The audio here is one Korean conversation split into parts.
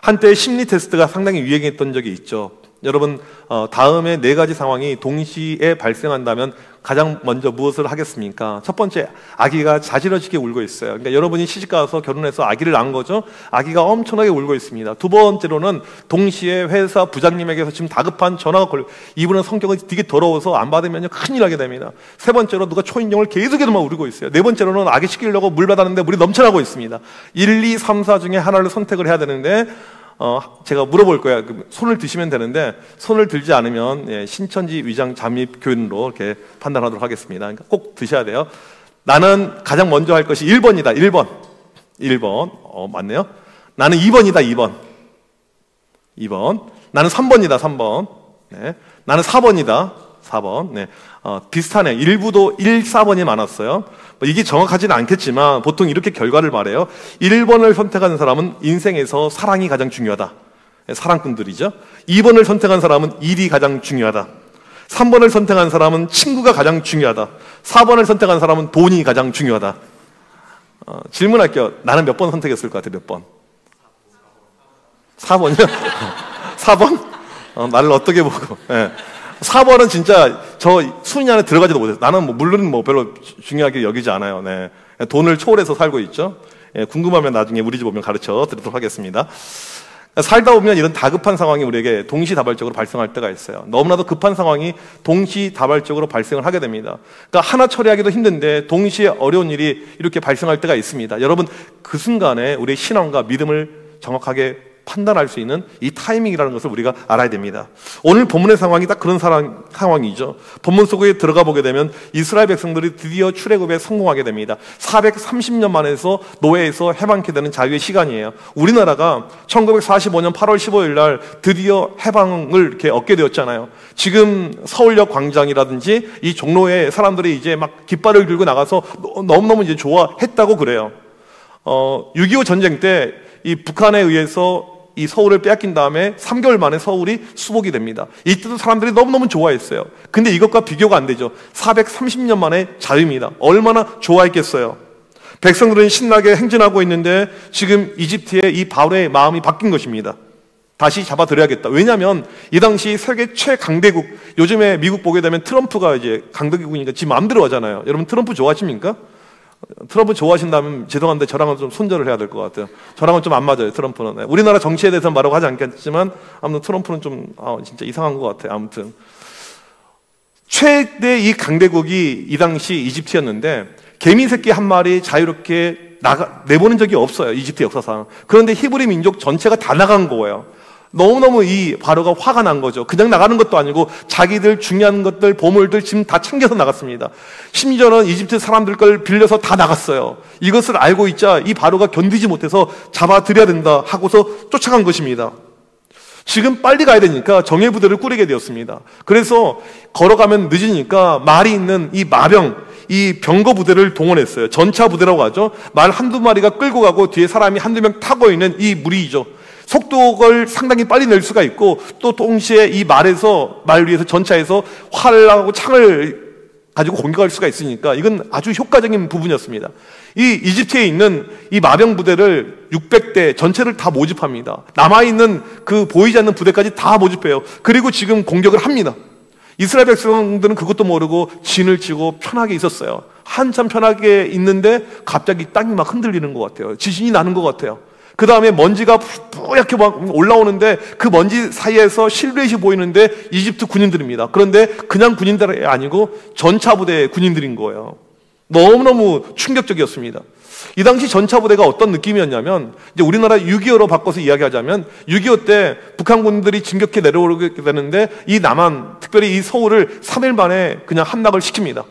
한때 심리 테스트가 상당히 유행했던 적이 있죠. 여러분, 다음에 4가지 상황이 동시에 발생한다면 가장 먼저 무엇을 하겠습니까? 첫 번째, 아기가 자지러지게 울고 있어요. 그러니까 여러분이 시집가서 결혼해서 아기를 낳은 거죠. 아기가 엄청나게 울고 있습니다. 두 번째로는 동시에 회사 부장님에게서 지금 다급한 전화가 걸려, 이분은 성격이 되게 더러워서 안 받으면 큰일 나게 됩니다. 세 번째로 누가 초인종을 계속해서만 울고 있어요. 네 번째로는 아기 씻기려고 물 받았는데 물이 넘쳐나고 있습니다. 1, 2, 3, 4 중에 하나를 선택을 해야 되는데 제가 물어볼 거예요. 손을 드시면 되는데, 손을 들지 않으면 신천지 위장 잠입 교인으로 이렇게 판단하도록 하겠습니다. 그러니까 꼭 드셔야 돼요. 나는 가장 먼저 할 것이 1번이다. 1번. 맞네요. 나는 2번이다. 2번. 나는 3번이다. 3번. 네. 나는 4번이다. 4번. 네. 비슷하네요. 일부도 1, 4번이 많았어요. 이게 정확하지는 않겠지만 보통 이렇게 결과를 말해요. 1번을 선택한 사람은 인생에서 사랑이 가장 중요하다. 사랑꾼들이죠. 2번을 선택한 사람은 일이 가장 중요하다. 3번을 선택한 사람은 친구가 가장 중요하다. 4번을 선택한 사람은 돈이 가장 중요하다. 질문할게요. 나는 몇 번 선택했을 것 같아요? 몇 번? 4번이요? 4번? 나를 어떻게 보고? 네. 4번은 진짜 저 순위 안에 들어가지도 못했어요. 나는 물론 별로 중요하게 여기지 않아요. 네. 돈을 초월해서 살고 있죠. 궁금하면 나중에 우리 집 오면 가르쳐 드리도록 하겠습니다. 살다 보면 이런 다급한 상황이 우리에게 동시다발적으로 발생할 때가 있어요. 너무나도 급한 상황이 동시다발적으로 발생을 하게 됩니다. 그러니까 하나 처리하기도 힘든데 동시에 어려운 일이 이렇게 발생할 때가 있습니다. 여러분, 그 순간에 우리의 신앙과 믿음을 정확하게 판단할 수 있는 이 타이밍이라는 것을 우리가 알아야 됩니다. 오늘 본문의 상황이 딱 그런 상황이죠. 본문 속에 들어가 보게 되면 이스라엘 백성들이 드디어 출애굽에 성공하게 됩니다. 430년 만에서 노예에서 해방케 되는 자유의 시간이에요. 우리나라가 1945년 8월 15일 날 드디어 해방을 이렇게 얻게 되었잖아요. 지금 서울역 광장이라든지 이 종로에 사람들이 이제 막 깃발을 들고 나가서 너무너무 이제 좋아했다고 그래요. 6.25 전쟁 때 이 북한에 의해서 이 서울을 빼앗긴 다음에 3개월 만에 서울이 수복이 됩니다. 이때도 사람들이 너무너무 좋아했어요. 근데 이것과 비교가 안 되죠. 430년 만에 자유입니다. 얼마나 좋아했겠어요. 백성들은 신나게 행진하고 있는데 지금 이집트의 이 바로의 마음이 바뀐 것입니다. 다시 잡아들여야겠다. 왜냐하면 이 당시 세계 최강대국, 요즘에 미국 보게 되면 트럼프가 이제 강대국이니까 지 마음대로 하잖아요. 여러분 트럼프 좋아하십니까? 트럼프 좋아하신다면 죄송한데 저랑은 좀 손절을 해야 될 것 같아요. 저랑은 좀 안 맞아요, 트럼프는. 우리나라 정치에 대해서는 말하고 하지 않겠지만 아무튼 트럼프는 좀 진짜 이상한 것 같아요. 아무튼 최대 이 강대국이 이 당시 이집트였는데 개미 새끼 한 마리 자유롭게 내보낸 적이 없어요, 이집트 역사상. 그런데 히브리 민족 전체가 다 나간 거예요. 너무너무 이 바로가 화가 난 거죠. 그냥 나가는 것도 아니고 자기들 중요한 것들, 보물들 지금 다 챙겨서 나갔습니다. 심지어는 이집트 사람들 걸 빌려서 다 나갔어요. 이것을 알고 있자 이 바로가 견디지 못해서 잡아들여야 된다 하고서 쫓아간 것입니다. 지금 빨리 가야 되니까 정예부대를 꾸리게 되었습니다. 그래서 걸어가면 늦으니까 말이 있는 이 마병, 이 병거 부대를 동원했어요. 전차 부대라고 하죠. 말 한두 마리가 끌고 가고 뒤에 사람이 한두 명 타고 있는 이 무리이죠. 속도를 상당히 빨리 낼 수가 있고 또 동시에 이 말 위에서 전차에서 활하고 창을 가지고 공격할 수가 있으니까 이건 아주 효과적인 부분이었습니다. 이 이집트에 있는 이 마병 부대를 600대 전체를 다 모집합니다. 남아있는 그 보이지 않는 부대까지 다 모집해요. 그리고 지금 공격을 합니다. 이스라엘 백성들은 그것도 모르고 진을 치고 편하게 있었어요. 한참 편하게 있는데 갑자기 땅이 막 흔들리는 것 같아요. 지진이 나는 것 같아요. 그 다음에 먼지가 뿌옇게 막 올라오는데 그 먼지 사이에서 실루엣이 보이는데 이집트 군인들입니다. 그런데 그냥 군인들이 아니고 전차부대의 군인들인 거예요. 너무너무 충격적이었습니다. 이 당시 전차부대가 어떤 느낌이었냐면 이제 우리나라 6.25로 바꿔서 이야기하자면 6.25 때 북한 군들이 진격해 내려오게 되는데 이 남한, 특별히 이 서울을 3일 만에 그냥 함락을 시킵니다.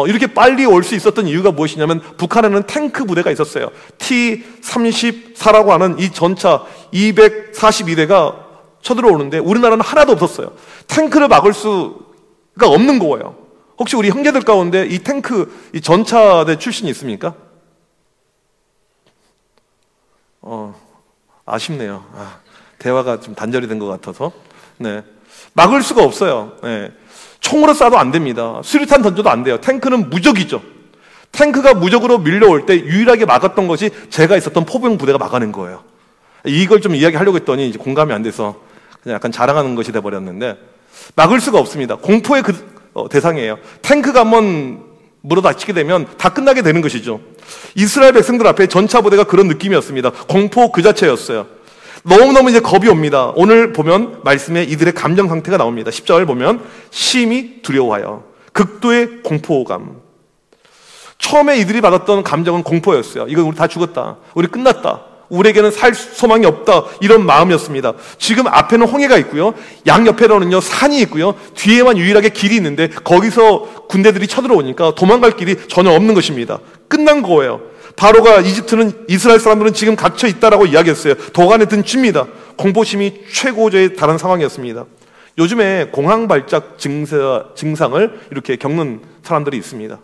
이렇게 빨리 올 수 있었던 이유가 무엇이냐면 북한에는 탱크 부대가 있었어요. T-34라고 하는 이 전차 242대가 쳐들어오는데 우리나라는 하나도 없었어요. 탱크를 막을 수가 없는 거예요. 혹시 우리 형제들 가운데 이 탱크, 이 전차대 출신이 있습니까? 아쉽네요. 대화가 좀 단절이 된 것 같아서. 네. 막을 수가 없어요. 네. 총으로 쏴도 안 됩니다. 수류탄 던져도 안 돼요. 탱크는 무적이죠. 탱크가 무적으로 밀려올 때 유일하게 막았던 것이 제가 있었던 포병 부대가 막아낸 거예요. 이걸 좀 이야기하려고 했더니 이제 공감이 안 돼서 그냥 약간 자랑하는 것이 돼버렸는데, 막을 수가 없습니다. 공포의 대상이에요. 탱크가 한번 물어다치게 되면 다 끝나게 되는 것이죠. 이스라엘 백성들 앞에 전차 부대가 그런 느낌이었습니다. 공포 그 자체였어요. 너무너무 이제 겁이 옵니다. 오늘 보면 말씀에 이들의 감정 상태가 나옵니다. 10절 보면 심히 두려워하여 극도의 공포감. 처음에 이들이 받았던 감정은 공포였어요. 이건 우리 다 죽었다, 우리 끝났다, 우리에게는 살 소망이 없다, 이런 마음이었습니다. 지금 앞에는 홍해가 있고요, 양옆에로는요 산이 있고요, 뒤에만 유일하게 길이 있는데 거기서 군대들이 쳐들어오니까 도망갈 길이 전혀 없는 것입니다. 끝난 거예요. 바로가 이집트는 이스라엘 사람들은 지금 갇혀 있다라고 이야기했어요. 도간에 든 쥐입니다. 공포심이 최고조에 달한 상황이었습니다. 요즘에 공황 발작 증상을 이렇게 겪는 사람들이 있습니다.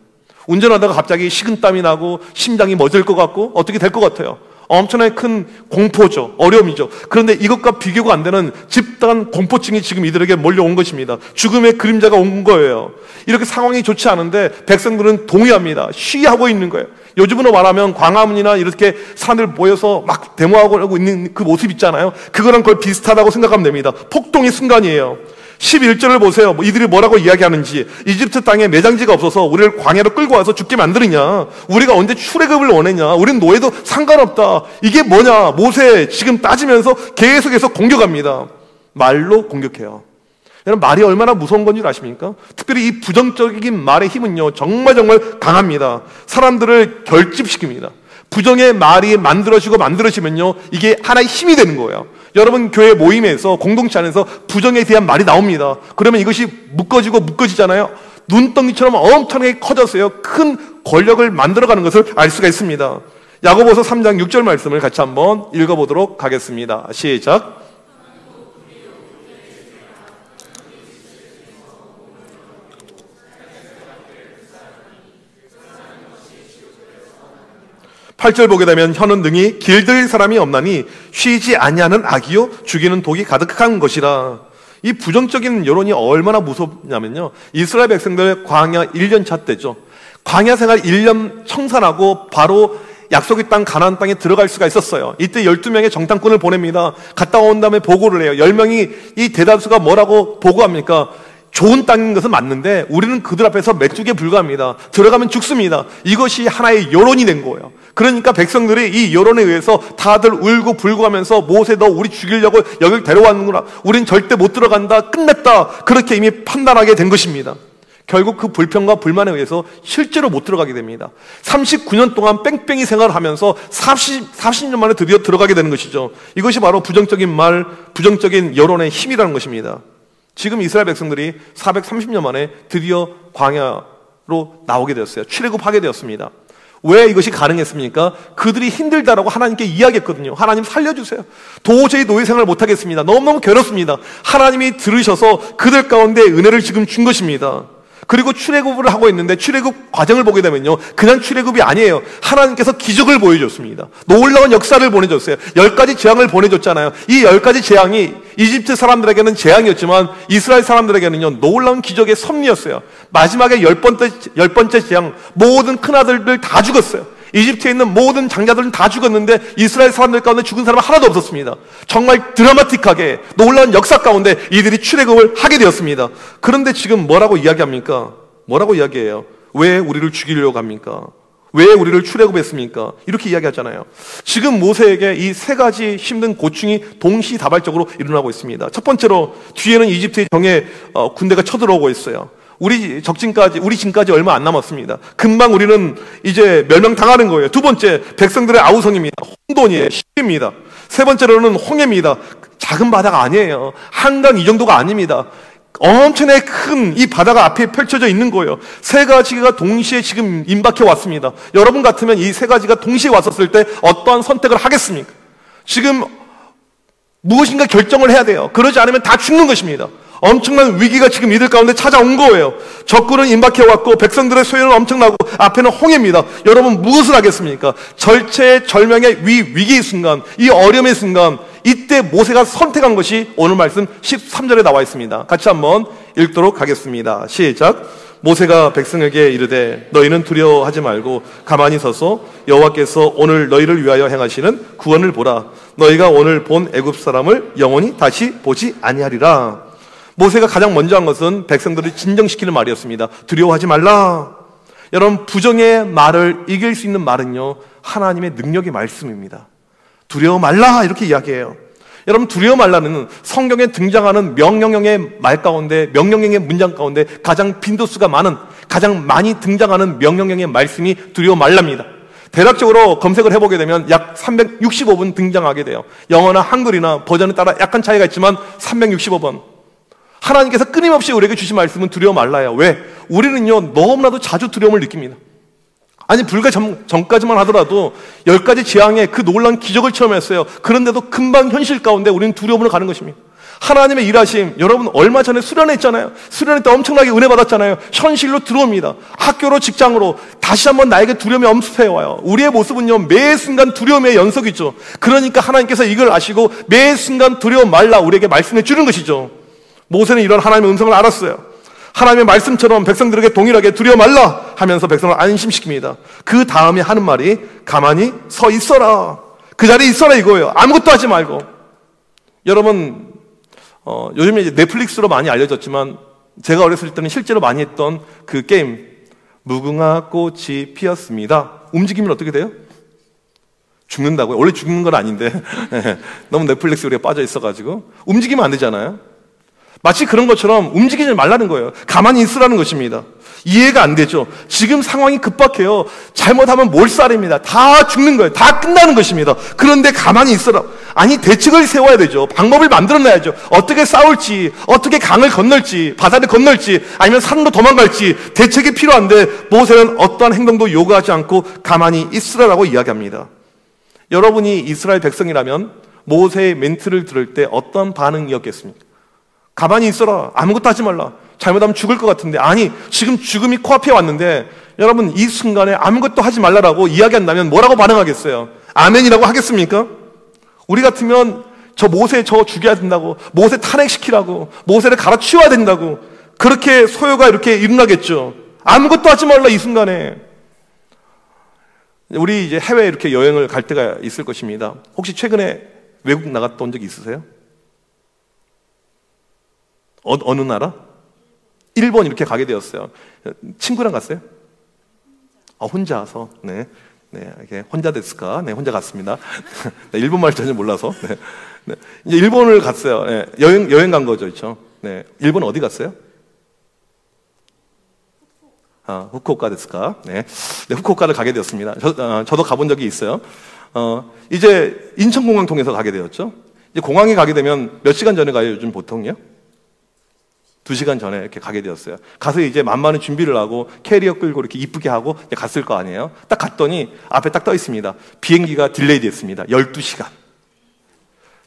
운전하다가 갑자기 식은땀이 나고 심장이 멎을 것 같고 어떻게 될 것 같아요. 엄청나게 큰 공포죠. 어려움이죠. 그런데 이것과 비교가 안 되는 집단 공포증이 지금 이들에게 몰려온 것입니다. 죽음의 그림자가 온 거예요. 이렇게 상황이 좋지 않은데 백성들은 동의합니다. 시위하고 있는 거예요. 요즘으로 말하면 광화문이나 이렇게 사람들 모여서 막 데모하고 있는 그 모습 있잖아요. 그거랑 거의 비슷하다고 생각하면 됩니다. 폭동의 순간이에요. 11절을 보세요. 이들이 뭐라고 이야기하는지. 이집트 땅에 매장지가 없어서 우리를 광야로 끌고 와서 죽게 만드느냐, 우리가 언제 출애굽을 원했냐, 우리는 노예도 상관없다, 이게 뭐냐. 모세 지금 따지면서 계속해서 공격합니다. 말로 공격해요. 여러분, 말이 얼마나 무서운 건지 아십니까? 특별히 이 부정적인 말의 힘은요 정말 강합니다. 사람들을 결집시킵니다. 부정의 말이 만들어지면요 이게 하나의 힘이 되는 거예요. 여러분, 교회 모임에서, 공동체 안에서 부정에 대한 말이 나옵니다. 그러면 이것이 묶어지잖아요. 눈덩이처럼 엄청나게 커졌어요. 큰 권력을 만들어가는 것을 알 수가 있습니다. 야고보서 3장 6절 말씀을 같이 한번 읽어보도록 하겠습니다. 시작. 8절 보게 되면 혀는 능히 길들 사람이 없나니 쉬지 아니하는 악이요 죽이는 독이 가득한 것이라. 이 부정적인 여론이 얼마나 무섭냐면요, 이스라엘 백성들 광야 1년차 때죠. 광야 생활 1년 청산하고 바로 약속의 땅 가나안 땅에 들어갈 수가 있었어요. 이때 12명의 정탐꾼을 보냅니다. 갔다 온 다음에 보고를 해요. 10명이 이 대다수가 뭐라고 보고합니까? 좋은 땅인 것은 맞는데 우리는 그들 앞에서 메뚜기에 불과합니다. 들어가면 죽습니다. 이것이 하나의 여론이 된 거예요. 그러니까 백성들이 이 여론에 의해서 다들 울고 불고 하면서 모세, 너 우리 죽이려고 여길 데려왔는구나, 우린 절대 못 들어간다, 끝냈다, 그렇게 이미 판단하게 된 것입니다. 결국 그 불평과 불만에 의해서 실제로 못 들어가게 됩니다. 39년 동안 뺑뺑이 생활을 하면서 40년 만에 드디어 들어가게 되는 것이죠. 이것이 바로 부정적인 말, 부정적인 여론의 힘이라는 것입니다. 지금 이스라엘 백성들이 430년 만에 드디어 광야로 나오게 되었어요. 출애굽하게 되었습니다. 왜 이것이 가능했습니까? 그들이 힘들다라고 하나님께 이야기했거든요. 하나님 살려주세요. 도저히 노예 생활을 못하겠습니다. 너무너무 괴롭습니다. 하나님이 들으셔서 그들 가운데 은혜를 지금 준 것입니다. 그리고 출애굽을 하고 있는데 출애굽 과정을 보게 되면요, 그냥 출애굽이 아니에요. 하나님께서 기적을 보여줬습니다. 놀라운 역사를 보내줬어요. 10가지 재앙을 보내줬잖아요. 이 10가지 재앙이 이집트 사람들에게는 재앙이었지만 이스라엘 사람들에게는요 놀라운 기적의 섭리였어요. 마지막에 10번째 재앙, 모든 큰아들들 다 죽었어요. 이집트에 있는 모든 장자들은 다 죽었는데 이스라엘 사람들 가운데 죽은 사람은 하나도 없었습니다. 정말 드라마틱하게 놀라운 역사 가운데 이들이 출애굽을 하게 되었습니다. 그런데 지금 뭐라고 이야기합니까? 뭐라고 이야기해요? 왜 우리를 죽이려고 합니까? 왜 우리를 출애굽했습니까? 이렇게 이야기하잖아요. 지금 모세에게 이 3가지 힘든 고충이 동시다발적으로 일어나고 있습니다. 첫 번째로 뒤에는 이집트의 정예 군대가 쳐들어오고 있어요. 우리 진까지 얼마 안 남았습니다. 금방 우리는 이제 멸망당하는 거예요. 두 번째, 백성들의 아우성입니다. 혼돈이에요. 시입니다. 세 번째로는 홍해입니다. 작은 바다가 아니에요. 한강 이 정도가 아닙니다. 엄청나게 큰 이 바다가 앞에 펼쳐져 있는 거예요. 3가지가 동시에 지금 임박해 왔습니다. 여러분 같으면 이 3가지가 동시에 왔었을 때 어떠한 선택을 하겠습니까? 지금 무엇인가 결정을 해야 돼요. 그러지 않으면 다 죽는 것입니다. 엄청난 위기가 지금 이들 가운데 찾아온 거예요. 적군은 임박해왔고 백성들의 소요는 엄청나고 앞에는 홍해입니다. 여러분 무엇을 하겠습니까? 절체절명의 위기의 순간, 이 어려움의 순간, 이때 모세가 선택한 것이 오늘 말씀 13절에 나와 있습니다. 같이 한번 읽도록 하겠습니다. 시작. 모세가 백성에게 이르되 너희는 두려워하지 말고 가만히 서서 여호와께서 오늘 너희를 위하여 행하시는 구원을 보라. 너희가 오늘 본 애굽 사람을 영원히 다시 보지 아니하리라. 모세가 가장 먼저 한 것은 백성들을 진정시키는 말이었습니다. 두려워하지 말라. 여러분, 부정의 말을 이길 수 있는 말은요, 하나님의 능력의 말씀입니다. 두려워 말라 이렇게 이야기해요. 여러분, 두려워 말라는 성경에 등장하는 명령형의 말 가운데, 명령형의 문장 가운데 가장 빈도수가 많은, 가장 많이 등장하는 명령형의 말씀이 두려워 말랍니다. 대략적으로 검색을 해보게 되면 약 365번 등장하게 돼요. 영어나 한글이나 버전에 따라 약간 차이가 있지만 365번. 하나님께서 끊임없이 우리에게 주신 말씀은 두려워 말라요. 왜? 우리는요, 너무나도 자주 두려움을 느낍니다. 아니, 불과 전까지만 하더라도 10가지 재앙의 그 놀라운 기적을 체험했어요. 그런데도 금방 현실 가운데 우리는 두려움으로 가는 것입니다. 하나님의 일하심, 여러분 얼마 전에 수련했잖아요. 수련회 때 엄청나게 은혜 받았잖아요. 현실로 들어옵니다. 학교로, 직장으로 다시 한번 나에게 두려움이 엄습해와요. 우리의 모습은요, 매 순간 두려움의 연속이죠. 그러니까 하나님께서 이걸 아시고 매 순간 두려워 말라 우리에게 말씀해 주는 것이죠. 모세는 이런 하나님의 음성을 알았어요. 하나님의 말씀처럼 백성들에게 동일하게 두려워 말라 하면서 백성을 안심시킵니다. 그 다음에 하는 말이 가만히 서 있어라. 그 자리에 있어라 이거예요. 아무것도 하지 말고. 여러분, 요즘에 이제 넷플릭스로 많이 알려졌지만 제가 어렸을 때는 실제로 많이 했던 그 게임, 무궁화 꽃이 피었습니다. 움직이면 어떻게 돼요? 죽는다고요? 원래 죽는 건 아닌데 너무 넷플릭스 우리가 빠져 있어가지고 움직이면 안 되잖아요. 마치 그런 것처럼 움직이지 말라는 거예요. 가만히 있으라는 것입니다. 이해가 안 되죠. 지금 상황이 급박해요. 잘못하면 몰살입니다. 다 죽는 거예요. 다 끝나는 것입니다. 그런데 가만히 있으라. 아니, 대책을 세워야 되죠. 방법을 만들어놔야죠. 어떻게 싸울지, 어떻게 강을 건널지, 바다를 건널지, 아니면 산으로 도망갈지 대책이 필요한데 모세는 어떠한 행동도 요구하지 않고 가만히 있으라라고 이야기합니다. 여러분이 이스라엘 백성이라면 모세의 멘트를 들을 때 어떤 반응이었겠습니까? 가만히 있어라. 아무것도 하지 말라. 잘못하면 죽을 것 같은데. 아니, 지금 죽음이 코앞에 왔는데 여러분, 이 순간에 아무것도 하지 말라라고 이야기한다면 뭐라고 반응하겠어요? 아멘이라고 하겠습니까? 우리 같으면 저 모세 저 죽여야 된다고, 모세 탄핵시키라고, 모세를 갈아치워야 된다고, 그렇게 소요가 이렇게 일어나겠죠. 아무것도 하지 말라 이 순간에. 우리 이제 해외 이렇게 여행을 갈 때가 있을 것입니다. 혹시 최근에 외국 나갔다 온 적 있으세요? 어느 나라? 일본 이렇게 가게 되었어요. 친구랑 갔어요? 혼자서. 네. 네, 이렇게 혼자 데스까? 네, 혼자 갔습니다. 네, 일본말 전혀 몰라서. 네. 네. 이제 일본을 갔어요. 네, 여행 간 거죠, 그렇죠? 네. 일본 어디 갔어요? 후쿠오카 데스까? 네. 네, 후쿠오카를 가게 되었습니다. 저도 가본 적이 있어요. 이제 인천공항 통해서 가게 되었죠. 이제 공항에 가게 되면 몇 시간 전에 가요, 요즘 보통요? 2시간 전에 이렇게 가게 되었어요. 가서 이제 만만히 준비를 하고 캐리어 끌고 이렇게 이쁘게 하고 이제 갔을 거 아니에요. 딱 갔더니 앞에 딱 떠 있습니다. 비행기가 딜레이 됐습니다. 12시간.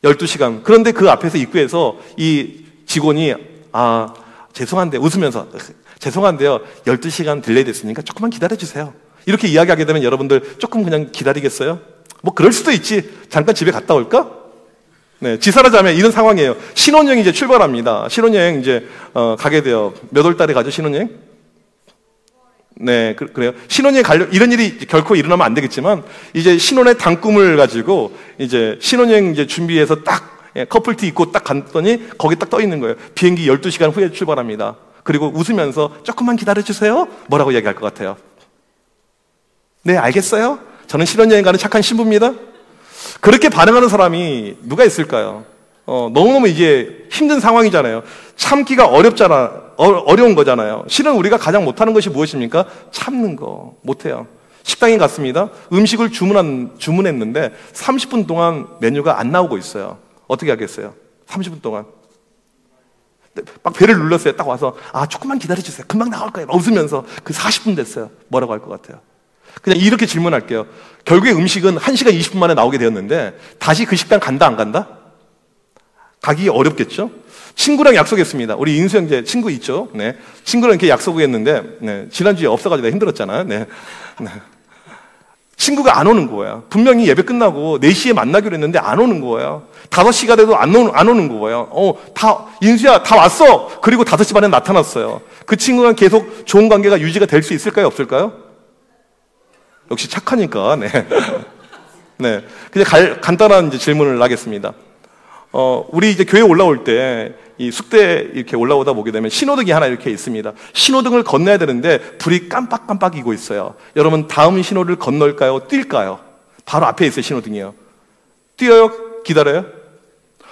12시간. 그런데 그 앞에서 입구에서 이 직원이 죄송한데 웃으면서 죄송한데요. 12시간 딜레이 됐으니까 조금만 기다려주세요. 이렇게 이야기하게 되면 여러분들 조금 그냥 기다리겠어요? 뭐 그럴 수도 있지. 잠깐 집에 갔다 올까? 네, 지사라자면 이런 상황이에요. 신혼여행 이제 출발합니다. 신혼여행 이제 가게 돼요. 몇 월 달에 가죠, 신혼여행? 네, 그래요. 신혼여행 이런 일이 결코 일어나면 안 되겠지만 이제 신혼의 단꿈을 가지고 이제 신혼여행 이제 준비해서 딱 커플티 입고 딱 갔더니 거기 딱 떠 있는 거예요. 비행기 12시간 후에 출발합니다. 그리고 웃으면서 조금만 기다려주세요. 뭐라고 이야기할 것 같아요? 네, 알겠어요. 저는 신혼여행 가는 착한 신부입니다. 그렇게 반응하는 사람이 누가 있을까요? 너무너무 이게 힘든 상황이잖아요. 참기가 어려운 거잖아요. 실은 우리가 가장 못하는 것이 무엇입니까? 참는 거. 못해요. 식당에 갔습니다. 음식을 주문했는데 30분 동안 메뉴가 안 나오고 있어요. 어떻게 하겠어요? 30분 동안. 막 배를 눌렀어요. 딱 와서 조금만 기다려주세요. 금방 나올 거예요. 웃으면서 그 40분 됐어요. 뭐라고 할 것 같아요? 그냥 이렇게 질문할게요. 결국에 음식은 1시간 20분 만에 나오게 되었는데 다시 그 식당 간다 안 간다? 가기 어렵겠죠? 친구랑 약속했습니다. 우리 인수 형제 친구 있죠? 네. 친구랑 이렇게 약속을 했는데 지난주에 없어가지고 내가 힘들었잖아요. 네. 친구가 안 오는 거예요. 분명히 예배 끝나고 4시에 만나기로 했는데 안 오는 거예요. 5시가 돼도 안 오는 거예요. 인수야, 다 왔어! 그리고 5시 반에 나타났어요. 그 친구랑 계속 좋은 관계가 유지가 될 수 있을까요? 없을까요? 역시 착하니까, 네. 네. 그냥 간단한 이제 질문을 하겠습니다. 우리 이제 교회 올라올 때, 이 숙대 이렇게 올라오다 보게 되면 신호등이 하나 이렇게 있습니다. 신호등을 건너야 되는데 불이 깜빡깜빡이고 있어요. 여러분, 다음 신호를 건널까요? 뛸까요? 바로 앞에 있어요, 신호등이요. 뛰어요? 기다려요?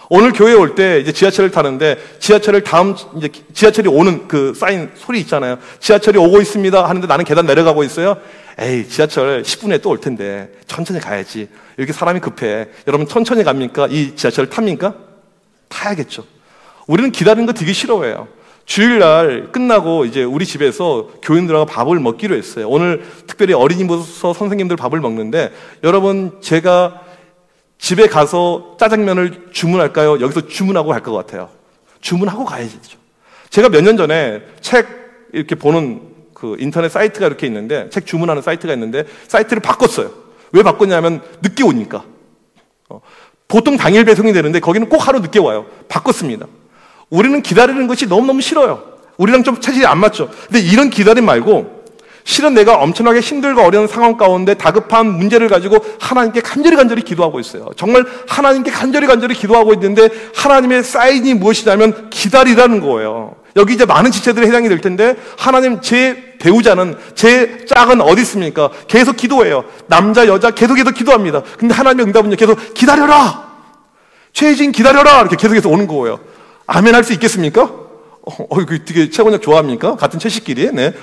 오늘 교회에 올 때 이제 지하철을 타는데 이제 지하철이 오는 그 사인 소리 있잖아요. 지하철이 오고 있습니다 하는데 나는 계단 내려가고 있어요. 에이, 지하철 10분에 또 올 텐데 천천히 가야지. 이렇게 사람이 급해. 여러분, 천천히 갑니까? 이 지하철을 탑니까? 타야겠죠. 우리는 기다리는 거 되게 싫어해요. 주일날 끝나고 이제 우리 집에서 교인들하고 밥을 먹기로 했어요. 오늘 특별히 어린이부서 선생님들 밥을 먹는데, 여러분, 제가 집에 가서 짜장면을 주문할까요? 여기서 주문하고 갈 것 같아요. 주문하고 가야죠. 제가 몇 년 전에 책 이렇게 보는 그 인터넷 사이트가 이렇게 있는데, 책 주문하는 사이트가 있는데, 사이트를 바꿨어요. 왜 바꿨냐면 늦게 오니까. 보통 당일 배송이 되는데 거기는 꼭 하루 늦게 와요. 바꿨습니다. 우리는 기다리는 것이 너무너무 싫어요. 우리랑 좀 체질이 안 맞죠. 근데 이런 기다림 말고, 실은 내가 엄청나게 힘들고 어려운 상황 가운데 다급한 문제를 가지고 하나님께 간절히 기도하고 있어요. 정말 하나님께 간절히 기도하고 있는데, 하나님의 사인이 무엇이냐면 기다리라는 거예요. 여기 이제 많은 지체들이 해당이 될 텐데, 하나님, 제 배우자는, 제 짝은 어디 있습니까? 계속 기도해요. 남자, 여자 계속 기도합니다. 근데 하나님의 응답은요, 계속 기다려라! 최혜진 기다려라! 이렇게 계속 오는 거예요. 아멘 할 수 있겠습니까? 이거 되게 최곤약 좋아합니까? 같은 채식끼리? 네.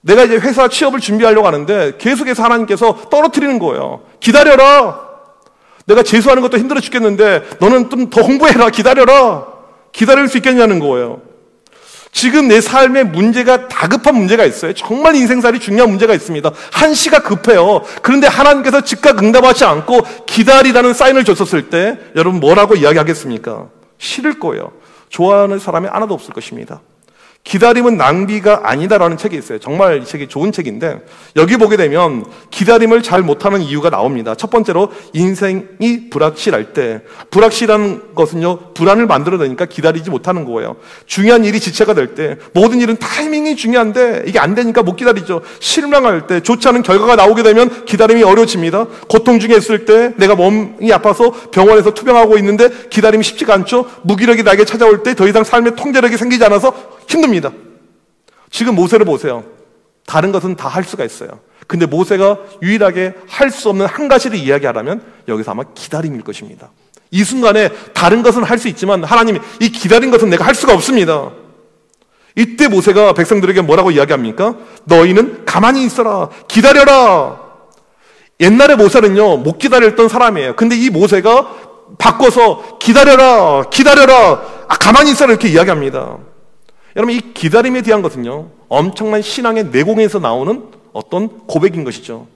내가 이제 회사 취업을 준비하려고 하는데 계속해서 하나님께서 떨어뜨리는 거예요. 기다려라! 내가 재수하는 것도 힘들어 죽겠는데 너는 좀 더 공부해라! 기다려라! 기다릴 수 있겠냐는 거예요. 지금 내 삶에 문제가, 다급한 문제가 있어요. 정말 인생살이 중요한 문제가 있습니다. 한시가 급해요. 그런데 하나님께서 즉각 응답하지 않고 기다리라는 사인을 줬었을 때 여러분 뭐라고 이야기하겠습니까? 싫을 거예요. 좋아하는 사람이 하나도 없을 것입니다. 기다림은 낭비가 아니다라는 책이 있어요. 정말 이 책이 좋은 책인데, 여기 보게 되면 기다림을 잘 못하는 이유가 나옵니다. 첫 번째로, 인생이 불확실할 때, 불확실한 것은요, 불안을 만들어내니까 기다리지 못하는 거예요. 중요한 일이 지체가 될 때, 모든 일은 타이밍이 중요한데 이게 안 되니까 못 기다리죠. 실망할 때, 좋지 않은 결과가 나오게 되면 기다림이 어려워집니다. 고통 중에 있을 때, 내가 몸이 아파서 병원에서 투병하고 있는데 기다림이 쉽지가 않죠. 무기력이 나에게 찾아올 때 더 이상 삶의 통제력이 생기지 않아서 힘듭니다. 지금 모세를 보세요. 다른 것은 다 할 수가 있어요. 근데 모세가 유일하게 할 수 없는 한 가지를 이야기하라면 여기서 아마 기다림일 것입니다. 이 순간에 다른 것은 할 수 있지만 하나님이 이 기다린 것은 내가 할 수가 없습니다. 이때 모세가 백성들에게 뭐라고 이야기합니까? 너희는 가만히 있어라. 기다려라. 옛날에 모세는요, 못 기다렸던 사람이에요. 근데 이 모세가 바꿔서 기다려라. 가만히 있어라. 이렇게 이야기합니다. 여러분, 이 기다림에 대한 것은요, 엄청난 신앙의 내공에서 나오는 어떤 고백인 것이죠.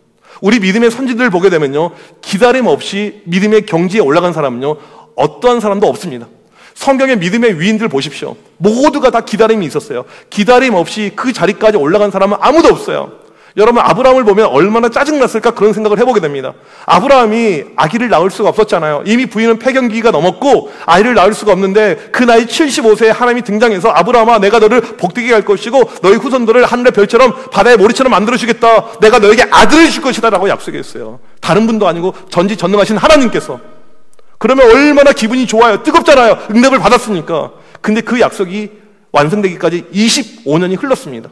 우리 믿음의 선지들을 보게 되면요, 기다림 없이 믿음의 경지에 올라간 사람은요, 어떠한 사람도 없습니다. 성경의 믿음의 위인들 보십시오. 모두가 다 기다림이 있었어요. 기다림 없이 그 자리까지 올라간 사람은 아무도 없어요. 여러분, 아브라함을 보면 얼마나 짜증났을까 그런 생각을 해보게 됩니다. 아브라함이 아기를 낳을 수가 없었잖아요. 이미 부인은 폐경기가 넘었고 아이를 낳을 수가 없는데 그 나이 75세에 하나님이 등장해서 아브라함아, 내가 너를 복되게 할 것이고 너희 후손들을 하늘의 별처럼 바다의 모래처럼 만들어주겠다. 내가 너에게 아들을 줄 것이다 라고 약속했어요. 다른 분도 아니고 전지전능하신 하나님께서. 그러면 얼마나 기분이 좋아요. 뜨겁잖아요. 응답을 받았으니까. 근데 그 약속이 완성되기까지 25년이 흘렀습니다.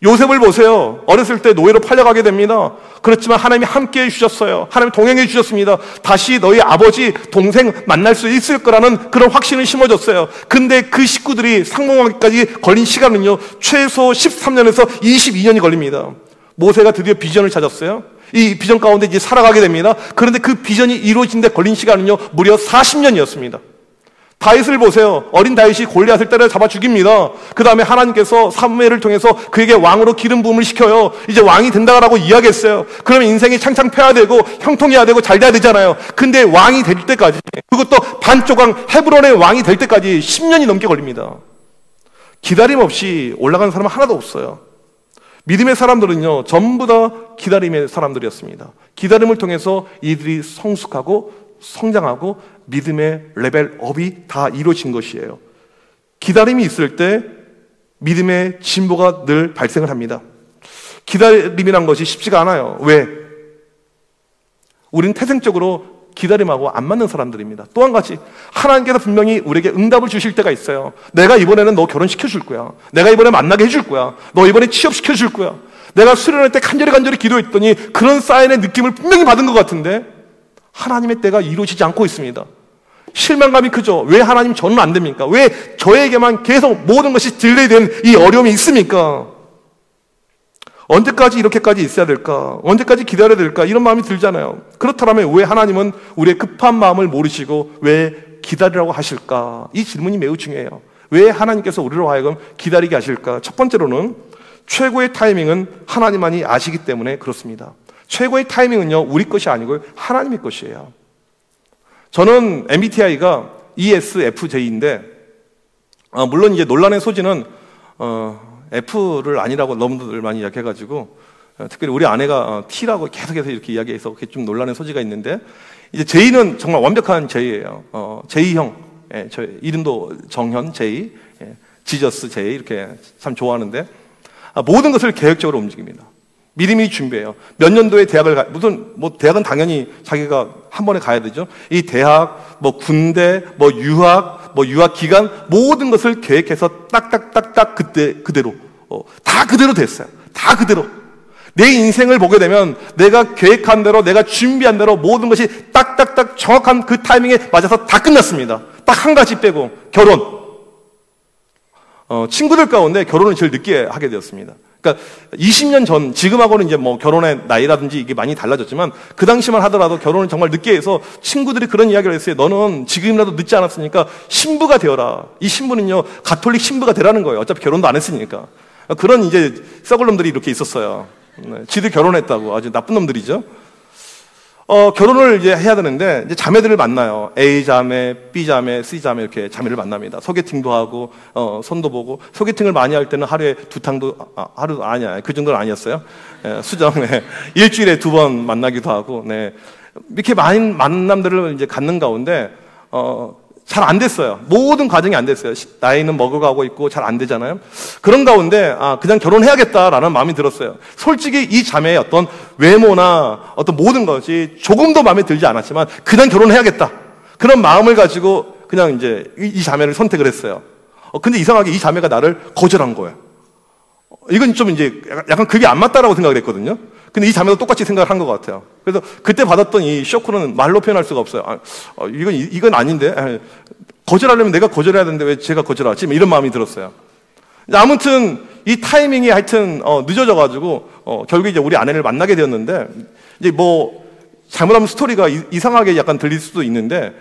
요셉을 보세요. 어렸을 때 노예로 팔려가게 됩니다. 그렇지만 하나님이 함께해 주셨어요. 하나님이 동행해 주셨습니다. 다시 너희 아버지, 동생 만날 수 있을 거라는 그런 확신을 심어줬어요. 근데 그 식구들이 상봉하기까지 걸린 시간은요, 최소 13년에서 22년이 걸립니다. 모세가 드디어 비전을 찾았어요. 이 비전 가운데 이제 살아가게 됩니다. 그런데 그 비전이 이루어진 데 걸린 시간은요, 무려 40년이었습니다. 다윗을 보세요. 어린 다윗이 골리앗을 때려잡아 죽입니다. 그 다음에 하나님께서 사무엘을 통해서 그에게 왕으로 기름 부음을 시켜요. 이제 왕이 된다라고 이야기했어요. 그러면 인생이 창창 펴야 되고 형통해야 되고 잘 돼야 되잖아요. 근데 왕이 될 때까지, 그것도 반쪽왕 헤브론의 왕이 될 때까지 10년이 넘게 걸립니다. 기다림 없이 올라가는 사람은 하나도 없어요. 믿음의 사람들은요, 전부 다 기다림의 사람들이었습니다. 기다림을 통해서 이들이 성숙하고 성장하고 믿음의 레벨업이 다 이루어진 것이에요. 기다림이 있을 때 믿음의 진보가 늘 발생을 합니다. 기다림이란 것이 쉽지가 않아요. 왜? 우리는 태생적으로 기다림하고 안 맞는 사람들입니다. 또 한 가지, 하나님께서 분명히 우리에게 응답을 주실 때가 있어요. 내가 이번에는 너 결혼시켜줄 거야. 내가 이번에 만나게 해줄 거야. 너 이번에 취업시켜줄 거야. 내가 수련할 때 간절히 기도했더니 그런 사인의 느낌을 분명히 받은 것 같은데 하나님의 때가 이루어지지 않고 있습니다. 실망감이 크죠. 왜 하나님 저는 안 됩니까? 왜 저에게만 계속 모든 것이 딜레이된 이 어려움이 있습니까? 언제까지 이렇게까지 있어야 될까? 언제까지 기다려야 될까? 이런 마음이 들잖아요. 그렇다면 왜 하나님은 우리의 급한 마음을 모르시고 왜 기다리라고 하실까? 이 질문이 매우 중요해요. 왜 하나님께서 우리로 하여금 기다리게 하실까? 첫 번째로는 최고의 타이밍은 하나님만이 아시기 때문에 그렇습니다. 최고의 타이밍은요, 우리 것이 아니고 하나님의 것이에요. 저는 MBTI가 ESFJ인데, 물론 이제 논란의 소지는 F를 아니라고 너무들 많이 이야기해가지고, 특별히 우리 아내가 T라고 계속해서 이렇게 이야기해서 좀 논란의 소지가 있는데, 이제 J는 정말 완벽한 J예요. J형, 저 이름도 정현 J, 지저스 J 이렇게 참 좋아하는데, 모든 것을 계획적으로 움직입니다. 미리미리 준비해요. 몇 년도에 대학을 무슨 대학은 당연히 자기가 한 번에 가야 되죠. 이 대학, 군대, 유학 기간 모든 것을 계획해서 딱딱딱딱 그대로 다 그대로 됐어요. 다 그대로. 내 인생을 보게 되면 내가 계획한 대로, 내가 준비한 대로 모든 것이 딱딱딱 정확한 그 타이밍에 맞아서 다 끝났습니다. 딱 한 가지 빼고 결혼. 친구들 가운데 결혼을 제일 늦게 하게 되었습니다. 그러니까 20년 전, 지금하고는 이제 결혼의 나이라든지 이게 많이 달라졌지만 그 당시만 하더라도 결혼을 정말 늦게 해서 친구들이 그런 이야기를 했어요. 너는 지금이라도 늦지 않았으니까 신부가 되어라. 이 신부는요, 가톨릭 신부가 되라는 거예요. 어차피 결혼도 안 했으니까. 그런 이제 썩을 놈들이 이렇게 있었어요. 지들 결혼했다고. 아주 나쁜 놈들이죠. 결혼을 이제 해야 되는데, 이제 자매들을 만나요. A 자매, B 자매, C 자매 이렇게 자매를 만납니다. 소개팅도 하고, 손도 보고, 소개팅을 많이 할 때는 하루에 2탕도, 하루, 아니야. 그 정도는 아니었어요. 수정, 네. 일주일에 2번 만나기도 하고, 네. 이렇게 많은 만남들을 이제 갖는 가운데, 잘 안 됐어요. 모든 과정이 안 됐어요. 나이는 먹어가고 있고 잘 안 되잖아요. 그런 가운데 그냥 결혼해야겠다라는 마음이 들었어요. 솔직히 이 자매의 어떤 외모나 어떤 모든 것이 조금도 마음에 들지 않았지만 그냥 결혼해야겠다. 그런 마음을 가지고 그냥 이제 이 자매를 선택을 했어요. 근데 이상하게 이 자매가 나를 거절한 거예요. 이건 좀 이제 약간 그게 안 맞다라고 생각을 했거든요. 근데 이 자매도 똑같이 생각을 한 것 같아요. 그래서 그때 받았던 이 쇼크는 말로 표현할 수가 없어요. 이건 아닌데. 거절하려면 내가 거절해야 되는데 왜 제가 거절하지? 이런 마음이 들었어요. 아무튼 이 타이밍이 하여튼 늦어져가지고 결국에 이제 우리 아내를 만나게 되었는데, 이제 잘못하면 스토리가 이상하게 약간 들릴 수도 있는데,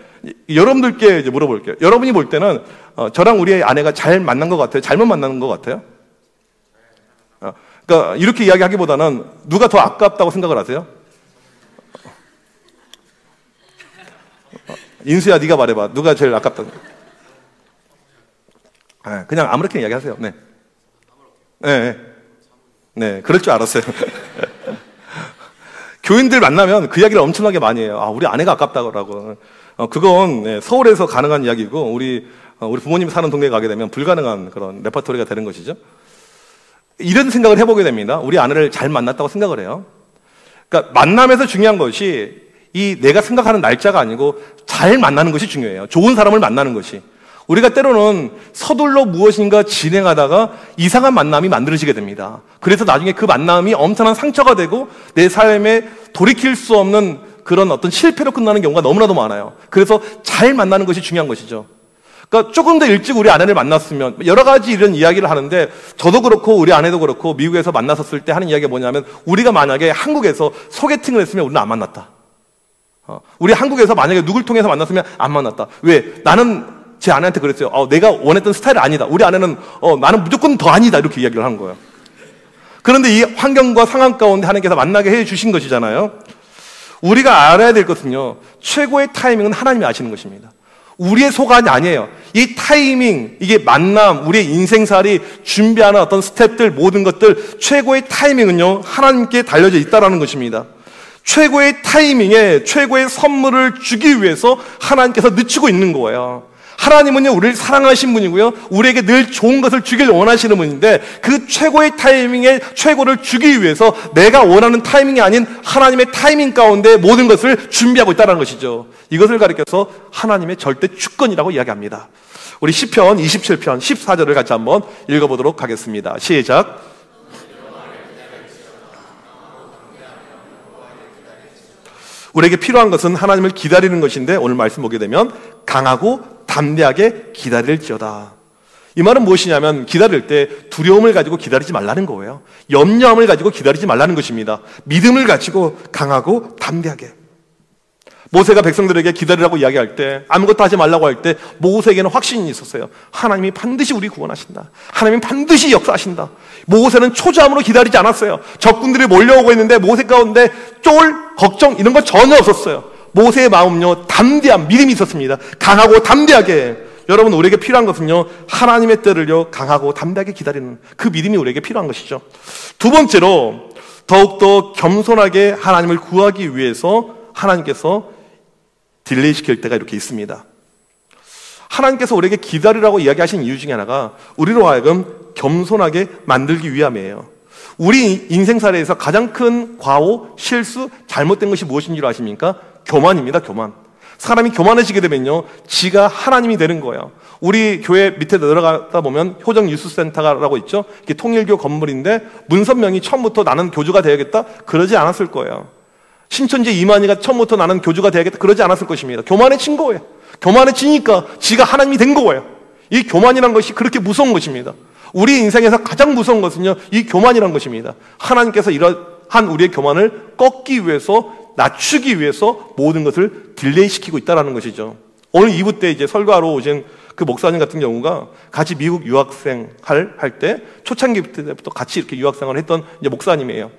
여러분들께 이제 물어볼게요. 여러분이 볼 때는 저랑 우리 아내가 잘 만난 것 같아요? 잘못 만난 것 같아요? 그러니까 이렇게 이야기하기보다는 누가 더 아깝다고 생각을 하세요? 인수야, 네가 말해봐. 누가 제일 아깝다고? 그냥 아무렇게나 이야기하세요. 네. 네. 네, 그럴 줄 알았어요. 교인들 만나면 그 이야기를 엄청나게 많이 해요. 우리 아내가 아깝다고. 그건 서울에서 가능한 이야기고, 우리 부모님 사는 동네에 가게 되면 불가능한 그런 레퍼토리가 되는 것이죠. 이런 생각을 해보게 됩니다. 우리 아내를 잘 만났다고 생각을 해요. 그러니까 만남에서 중요한 것이 내가 생각하는 날짜가 아니고 잘 만나는 것이 중요해요. 좋은 사람을 만나는 것이. 우리가 때로는 서둘러 무엇인가 진행하다가 이상한 만남이 만들어지게 됩니다. 그래서 나중에 그 만남이 엄청난 상처가 되고 내 삶에 돌이킬 수 없는 그런 어떤 실패로 끝나는 경우가 너무나도 많아요. 그래서 잘 만나는 것이 중요한 것이죠. 그러니까 조금 더 일찍 우리 아내를 만났으면, 여러 가지 이런 이야기를 하는데, 저도 그렇고 우리 아내도 그렇고 미국에서 만났었을 때 하는 이야기가 뭐냐면, 우리가 만약에 한국에서 소개팅을 했으면 우리는 안 만났다. 우리 한국에서 만약에 누굴 통해서 만났으면 안 만났다. 왜? 나는 제 아내한테 그랬어요. 내가 원했던 스타일이 아니다. 우리 아내는 나는 무조건 더 아니다. 이렇게 이야기를 하는 거예요. 그런데 이 환경과 상황 가운데 하나님께서 만나게 해주신 것이잖아요. 우리가 알아야 될 것은요, 최고의 타이밍은 하나님이 아시는 것입니다. 우리의 소관이 아니에요. 이 타이밍, 이게 만남, 우리의 인생살이 준비하는 어떤 스텝들, 모든 것들, 최고의 타이밍은요, 하나님께 달려져 있다는 것입니다. 최고의 타이밍에 최고의 선물을 주기 위해서 하나님께서 늦추고 있는 거예요. 하나님은요, 우리를 사랑하신 분이고요, 우리에게 늘 좋은 것을 주길 원하시는 분인데, 그 최고의 타이밍에 최고를 주기 위해서 내가 원하는 타이밍이 아닌 하나님의 타이밍 가운데 모든 것을 준비하고 있다는 것이죠. 이것을 가리켜서 하나님의 절대 주권이라고 이야기합니다. 우리 시편 27편 14절을 같이 한번 읽어보도록 하겠습니다. 시작. 우리에게 필요한 것은 하나님을 기다리는 것인데, 오늘 말씀 보게 되면 강하고 담대하게 기다릴지어다. 이 말은 무엇이냐면, 기다릴 때 두려움을 가지고 기다리지 말라는 거예요. 염려함을 가지고 기다리지 말라는 것입니다. 믿음을 가지고 강하고 담대하게. 모세가 백성들에게 기다리라고 이야기할 때, 아무것도 하지 말라고 할 때 모세에게는 확신이 있었어요. 하나님이 반드시 우리 구원하신다. 하나님이 반드시 역사하신다. 모세는 초조함으로 기다리지 않았어요. 적군들이 몰려오고 있는데 모세 가운데 걱정 이런 거 전혀 없었어요. 모세의 마음은요, 담대함, 믿음이 있었습니다. 강하고 담대하게. 여러분, 우리에게 필요한 것은요, 하나님의 때를요, 강하고 담대하게 기다리는 그 믿음이 우리에게 필요한 것이죠. 두 번째로, 더욱더 겸손하게 하나님을 구하기 위해서 하나님께서 딜레이 시킬 때가 이렇게 있습니다. 하나님께서 우리에게 기다리라고 이야기하신 이유 중에 하나가 우리로 하여금 겸손하게 만들기 위함이에요. 우리 인생사례에서 가장 큰 과오, 실수, 잘못된 것이 무엇인 줄 아십니까? 교만입니다. 교만. 사람이 교만해지게 되면요, 지가 하나님이 되는 거예요. 우리 교회 밑에 내려가다 보면 효정 유스센터라고 있죠. 이게 통일교 건물인데 문선명이 처음부터 나는 교주가 되어야겠다 그러지 않았을 거예요. 신천지 이만희가 처음부터 나는 교주가 되어야겠다 그러지 않았을 것입니다. 교만해진 거예요. 교만해지니까 지가 하나님이 된 거예요. 이 교만이란 것이 그렇게 무서운 것입니다. 우리 인생에서 가장 무서운 것은요, 이 교만이란 것입니다. 하나님께서 이러한 우리의 교만을 꺾기 위해서, 낮추기 위해서 모든 것을 딜레이 시키고 있다는 것이죠. 오늘 2부 때 이제 설교하러 오신 그 목사님 같은 경우가 같이 미국 유학생 할 때 초창기 때부터 같이 이렇게 유학생활을 했던 이제 목사님이에요.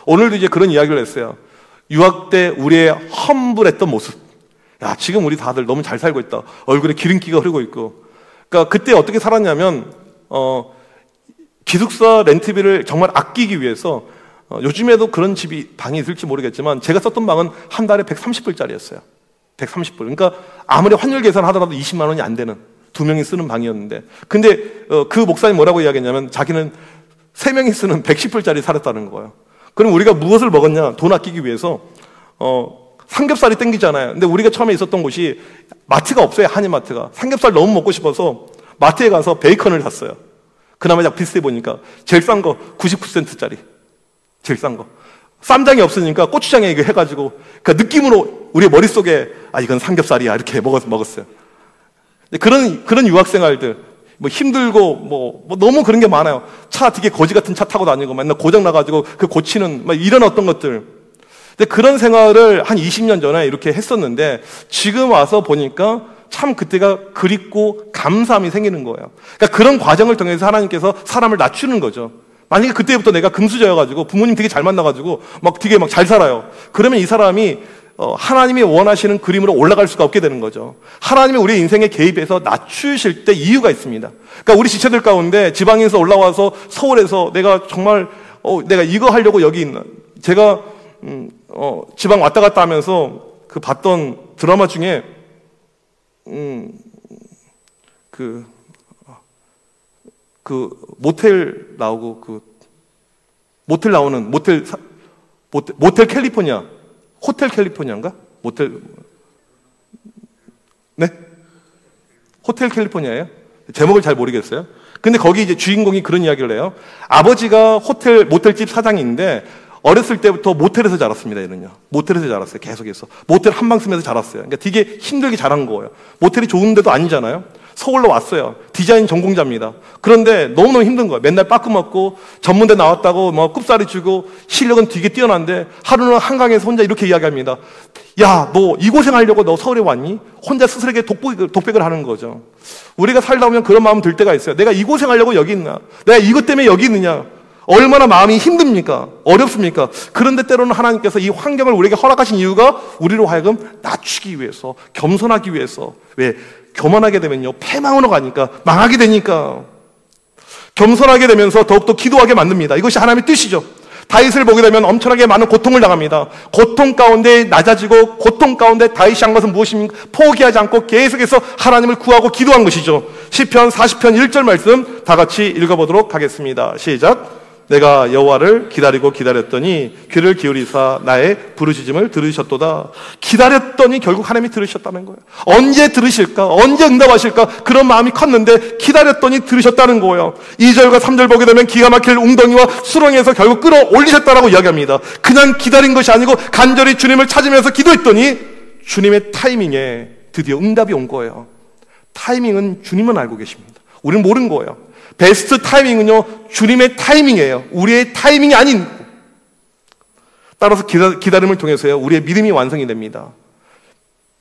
오늘도 이제 그런 이야기를 했어요. 유학 때 우리의 험불했던 모습. 야, 지금 우리 다들 너무 잘 살고 있다. 얼굴에 기름기가 흐르고 있고. 그러니까 그때 어떻게 살았냐면, 기숙사 렌트비를 정말 아끼기 위해서, 요즘에도 그런 방이 있을지 모르겠지만, 제가 썼던 방은 한 달에 130불짜리였어요. 130불. 그러니까 아무리 환율 계산하더라도 20만 원이 안 되는 2명이 쓰는 방이었는데, 근데 그 목사님 뭐라고 이야기했냐면, 자기는 3명이 쓰는 110불짜리 살았다는 거예요. 그럼 우리가 무엇을 먹었냐? 돈 아끼기 위해서 삼겹살이 땡기잖아요. 근데 우리가 처음에 있었던 곳이 마트가 없어요. 한인마트가. 삼겹살 너무 먹고 싶어서 마트에 가서 베이컨을 샀어요. 그나마 약 비슷해 보니까 제일 싼 거 99센트짜리. 제일 싼 거. 쌈장이 없으니까 고추장에 이거 해가지고, 그 느낌으로 우리 머릿속에 이건 삼겹살이야 이렇게 먹었어요. 그런 유학생활들, 뭐 힘들고 너무 그런 게 많아요. 차 되게 거지 같은 차 타고 다니고 맨날 고장 나가지고 그 고치는 이런 어떤 것들. 근데 그런 생활을 한 20년 전에 이렇게 했었는데, 지금 와서 보니까 참 그때가 그립고 감사함이 생기는 거예요. 그러니까 그런 과정을 통해서 하나님께서 사람을 낮추는 거죠. 만약에 그때부터 내가 금수저여가지고 부모님 되게 잘 만나가지고 되게 잘 살아요. 그러면 이 사람이 하나님이 원하시는 그림으로 올라갈 수가 없게 되는 거죠. 하나님이 우리 인생에 개입해서 낮추실 때 이유가 있습니다. 그러니까 우리 지체들 가운데 지방에서 올라와서 서울에서 내가 정말 내가 이거 하려고 여기 있나. 제가 지방 왔다 갔다 하면서 그 봤던 드라마 중에 그 모텔 나오고 모텔 나오는 모텔 캘리포니아, 호텔 캘리포니아인가? 네? 호텔 캘리포니아예요? 제목을 잘 모르겠어요. 근데 거기 이제 주인공이 그런 이야기를 해요. 아버지가 모텔집 사장인데 어렸을 때부터 모텔에서 자랐습니다. 얘는요. 모텔에서 자랐어요. 계속해서. 모텔 한 방 쓰면서 자랐어요. 그러니까 되게 힘들게 자란 거예요. 모텔이 좋은 데도 아니잖아요. 서울로 왔어요. 디자인 전공자입니다. 그런데 너무너무 힘든 거예요. 맨날 빠꾸 먹고 전문대 나왔다고 꿉살이 주고 실력은 되게 뛰어난데 하루는 한강에서 혼자 이렇게 이야기합니다. 야, 너 이 고생하려고 너 서울에 왔니? 혼자 스스로에게 독백을 하는 거죠. 우리가 살다 보면 그런 마음 들 때가 있어요. 내가 이 고생하려고 여기 있나? 내가 이것 때문에 여기 있느냐? 얼마나 마음이 힘듭니까? 어렵습니까? 그런데 때로는 하나님께서 이 환경을 우리에게 허락하신 이유가 우리로 하여금 낮추기 위해서, 겸손하기 위해서. 왜? 교만하게 되면요, 패망으로 가니까, 망하게 되니까. 겸손하게 되면서 더욱더 기도하게 만듭니다. 이것이 하나님의 뜻이죠. 다윗을 보게 되면 엄청나게 많은 고통을 당합니다. 고통 가운데 낮아지고 고통 가운데 다윗이 한 것은 무엇입니까? 포기하지 않고 계속해서 하나님을 구하고 기도한 것이죠. 시편 40편 1절 말씀 다 같이 읽어보도록 하겠습니다. 시작. 내가 여호와를 기다리고 기다렸더니 귀를 기울이사 나의 부르짖음을 들으셨도다. 기다렸더니 결국 하나님이 들으셨다는 거예요. 언제 들으실까? 언제 응답하실까? 그런 마음이 컸는데 기다렸더니 들으셨다는 거예요. 2절과 3절 보게 되면 기가 막힐 웅덩이와 수렁에서 결국 끌어올리셨다라고 이야기합니다. 그냥 기다린 것이 아니고 간절히 주님을 찾으면서 기도했더니 주님의 타이밍에 드디어 응답이 온 거예요. 타이밍은 주님은 알고 계십니다. 우리는 모르는 거예요. 베스트 타이밍은요, 주님의 타이밍이에요. 우리의 타이밍이 아닌. 따라서 기다림을 통해서요, 우리의 믿음이 완성이 됩니다.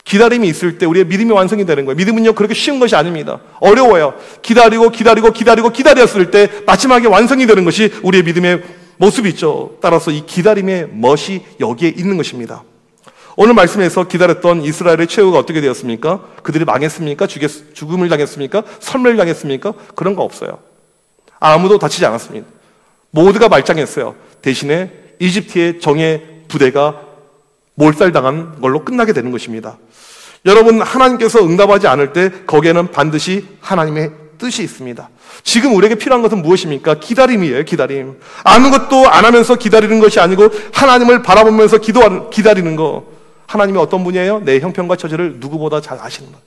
기다림이 있을 때 우리의 믿음이 완성이 되는 거예요. 믿음은요, 그렇게 쉬운 것이 아닙니다. 어려워요. 기다렸을 때 마지막에 완성이 되는 것이 우리의 믿음의 모습이죠. 따라서 이 기다림의 멋이 여기에 있는 것입니다. 오늘 말씀에서 기다렸던 이스라엘의 최후가 어떻게 되었습니까? 그들이 망했습니까? 죽음을 당했습니까? 설멸을 당했습니까? 그런 거 없어요. 아무도 다치지 않았습니다. 모두가 말짱했어요. 대신에 이집트의 정예 부대가 몰살당한 걸로 끝나게 되는 것입니다. 여러분, 하나님께서 응답하지 않을 때 거기에는 반드시 하나님의 뜻이 있습니다. 지금 우리에게 필요한 것은 무엇입니까? 기다림이에요. 기다림. 아무것도 안 하면서 기다리는 것이 아니고 하나님을 바라보면서 기다리는 거. 하나님이 어떤 분이에요? 내 형편과 처지를 누구보다 잘 아시는 분.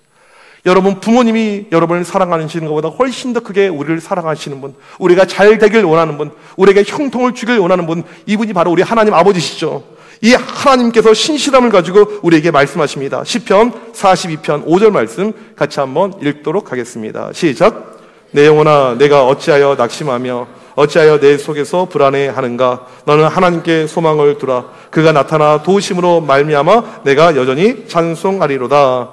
여러분, 부모님이 여러분을 사랑하시는 것보다 훨씬 더 크게 우리를 사랑하시는 분, 우리가 잘 되길 원하는 분, 우리에게 형통을 주길 원하는 분, 이분이 바로 우리 하나님 아버지시죠. 이 하나님께서 신실함을 가지고 우리에게 말씀하십니다. 시편 42편 5절 말씀 같이 한번 읽도록 하겠습니다. 시작. 내 영혼아, 내가 어찌하여 낙심하며 어찌하여 내 속에서 불안해하는가? 너는 하나님께 소망을 두라. 그가 나타나 도우심으로 말미암아 내가 여전히 찬송하리로다.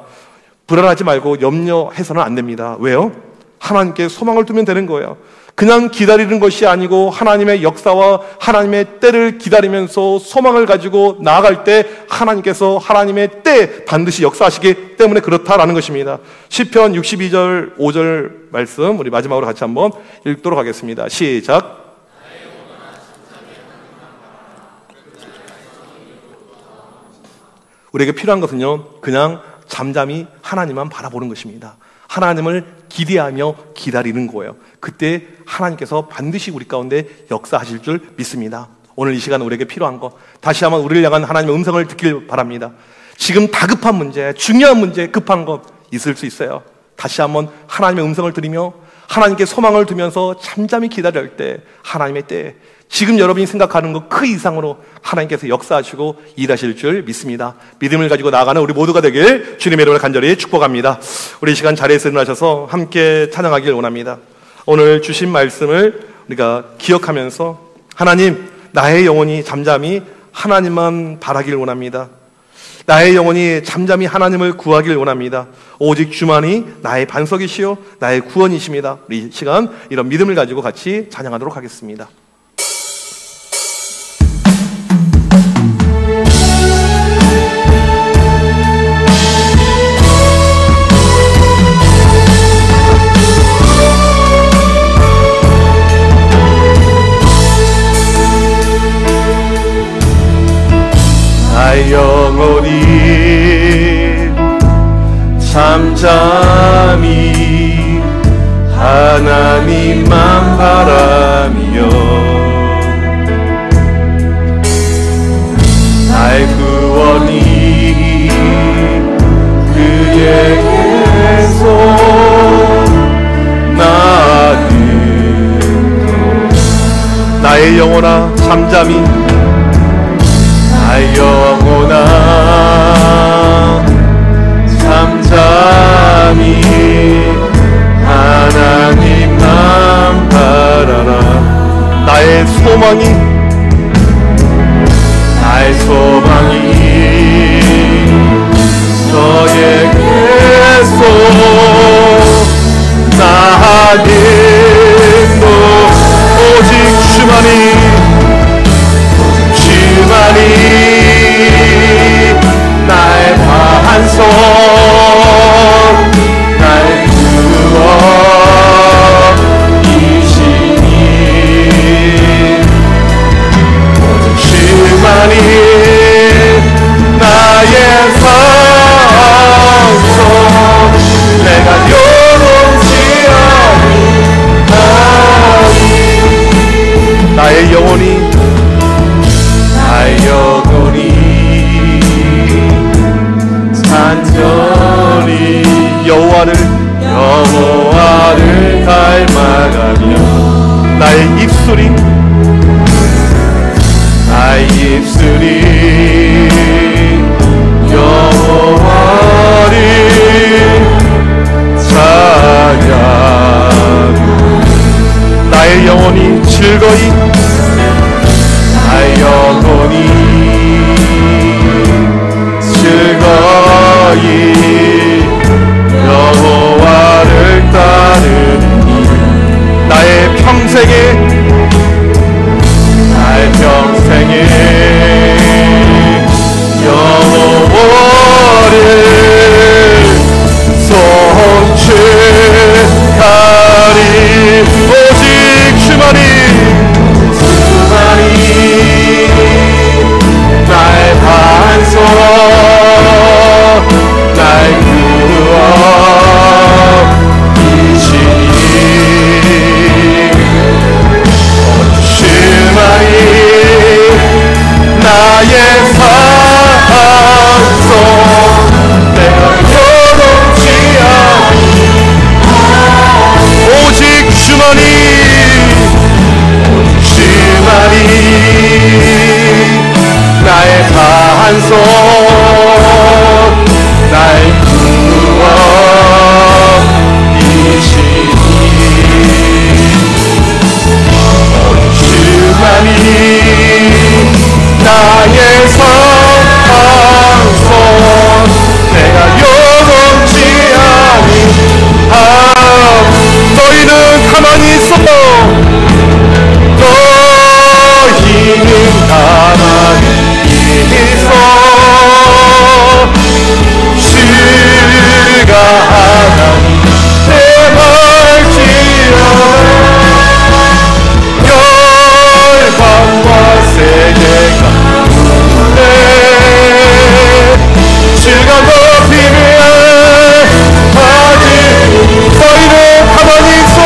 불안하지 말고 염려해서는 안 됩니다. 왜요? 하나님께 소망을 두면 되는 거예요. 그냥 기다리는 것이 아니고 하나님의 역사와 하나님의 때를 기다리면서 소망을 가지고 나아갈 때 하나님께서 하나님의 때 반드시 역사하시기 때문에 그렇다라는 것입니다. 시편 62절 5절 말씀 우리 마지막으로 같이 한번 읽도록 하겠습니다. 시작. 우리에게 필요한 것은요, 그냥 잠잠히 하나님만 바라보는 것입니다. 하나님을 기대하며 기다리는 거예요. 그때 하나님께서 반드시 우리 가운데 역사하실 줄 믿습니다. 오늘 이 시간 우리에게 필요한 거, 다시 한번 우리를 향한 하나님의 음성을 듣길 바랍니다. 지금 다급한 문제, 중요한 문제, 급한 것 있을 수 있어요. 다시 한번 하나님의 음성을 들으며 하나님께 소망을 두면서 잠잠히 기다릴 때 하나님의 때, 지금 여러분이 생각하는 것 그 이상으로 하나님께서 역사하시고 일하실 줄 믿습니다. 믿음을 가지고 나아가는 우리 모두가 되길 주님의 이름으로 간절히 축복합니다. 우리 이 시간 자리에서 일어나셔서 함께 찬양하길 원합니다. 오늘 주신 말씀을 우리가 기억하면서 하나님, 나의 영혼이 잠잠히 하나님만 바라길 원합니다. 나의 영혼이 잠잠히 하나님을 구하길 원합니다. 오직 주만이 나의 반석이시요 나의 구원이십니다. 우리 이 시간 이런 믿음을 가지고 같이 찬양하도록 하겠습니다. 나의 영혼이 잠잠히 하나님만 바라며 나의 구원이 그에게서 나는 나의 영혼아 잠잠히 나의 영혼아 잠잠히 하나님만 바라라. 나의 소망이 저에게서 나는 오직 주만이 여호와를 닮아가며 나의 입술이 여호와를 찬양하며 나의 영혼이 즐거이 여호와를 따르니 나의 평생에 여호와를 송축하리. 오직 주만이 나의 반석 나의 구원이시니 주만이 나의 반석 내가 요동치 않니 오직 주만이 나의 반석 나의 구원이시니 주만이 나의 반석 내가 요동치 않니 너희는 가만히 있어 너희는 가만히 있어 주가 하나님 내 말지어다 열방과 세계가 내 주가 높이며 너희는 가만히 있어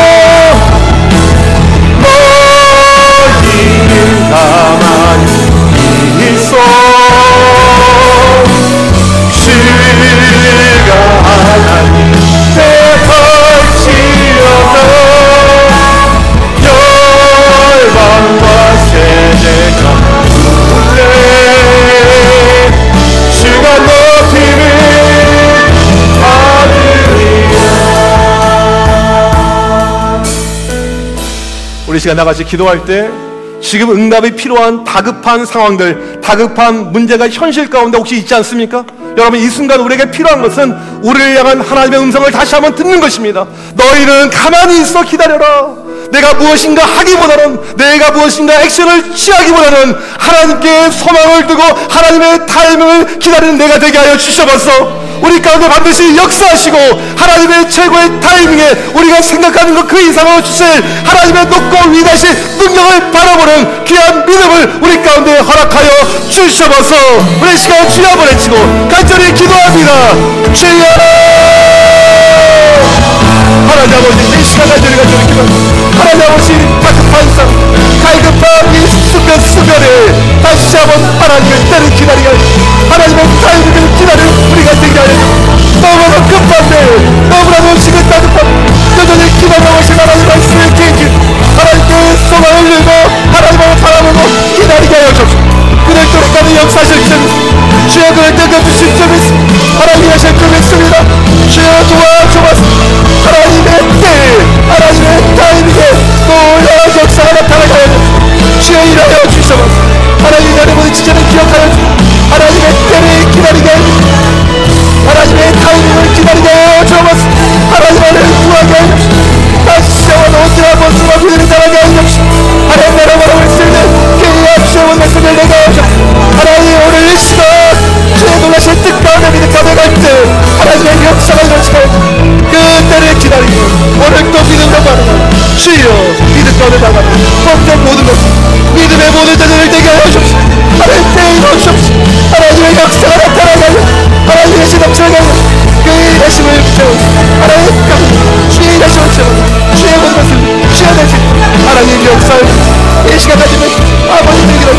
너희는 가만히 있어 주가 하나님 내 발치어다 열방과 세대가 부르네 주가 높이는 하늘이야. 우리 시간 나같이 기도할 때 지금 응답이 필요한 다급한 상황들, 다급한 문제가 현실 가운데 혹시 있지 않습니까? 여러분, 이 순간 우리에게 필요한 것은 우리를 향한 하나님의 음성을 다시 한번 듣는 것입니다. 너희는 가만히 있어 기다려라. 내가 무엇인가 하기보다는, 내가 무엇인가 액션을 취하기보다는 하나님께 소망을 두고 하나님의 타이밍을 기다리는 내가 되게 하여 주셔서 우리 가운데 반드시 역사하시고 하나님의 최고의 타이밍에 우리가 생각하는 것 그 이상으로 주실 하나님의 높고 위대하신 능력을 바라보는 귀한 믿음을 우리 가운데 허락하여 주셔서 우리 시간 주여 한번 외치고 간절히 기도합니다. 주여! 하나님 아버지, 이 시간 간절히 기도합니다. 하나님 아버지, 다급한 삶, 갈급한 이 수변에 다시 한번 하나님의 때를 기다리게 하나님의 타이밍을 기다리는 우리가 되게 하여 너무나 급한데 너무나도 지금 따뜻한 여전히 기다려오신 하나님 말씀을 기억해 하나님께 소망을 들고 하나님을 바라보고 기다리게 하여 주옵소서. 그럴 때까지 역사하실 점 주여 그럴 때 주실 점이 하나님이 하실 점이 있습니다. 주여 도와주옵소서. 하나님의 때 하나님의 타이밍에 놀라운 역사가 나타나게 하여 주옵소서. 주여 일하여 주옵소서. 하나님 여러분의 지체를 기억하여 주옵소서. 하나님의 때를 기다리게 하여 주옵소서. 하나님의 타이밍을 기다리게 하여 주옵소서. 하나님을 구하게 하여 주옵소서. 다시 시작한 온전한 모습과 그들을 따라게 하여 주옵소서. 하나님 나라바라 우리 쓰는 깨어야 주의 말씀을 내게 하여 주옵소서. 하나님 오늘 이 시간 주의 놀라신 뜻 가운데 믿음 가져갈 때 하나님의 역사가 일어나시고 그 때를 기다리고 오늘 또 믿음으로 가는 주여 믿음 가운데 나가는 복된 모든 것 믿음의 모든 자들을 되게 하여 주옵소서. 하나님 때에 이루어 주옵소서. 하나님의 역사가 나타나게 하여 하나님의 신넘치게 하여 그의 일하심을 주옵소서. 하나님 주의 일하심을 주옵소서. 주의 모든 것을 주의 대신 하나님의 역사를 이 시간까지 아버지 되기를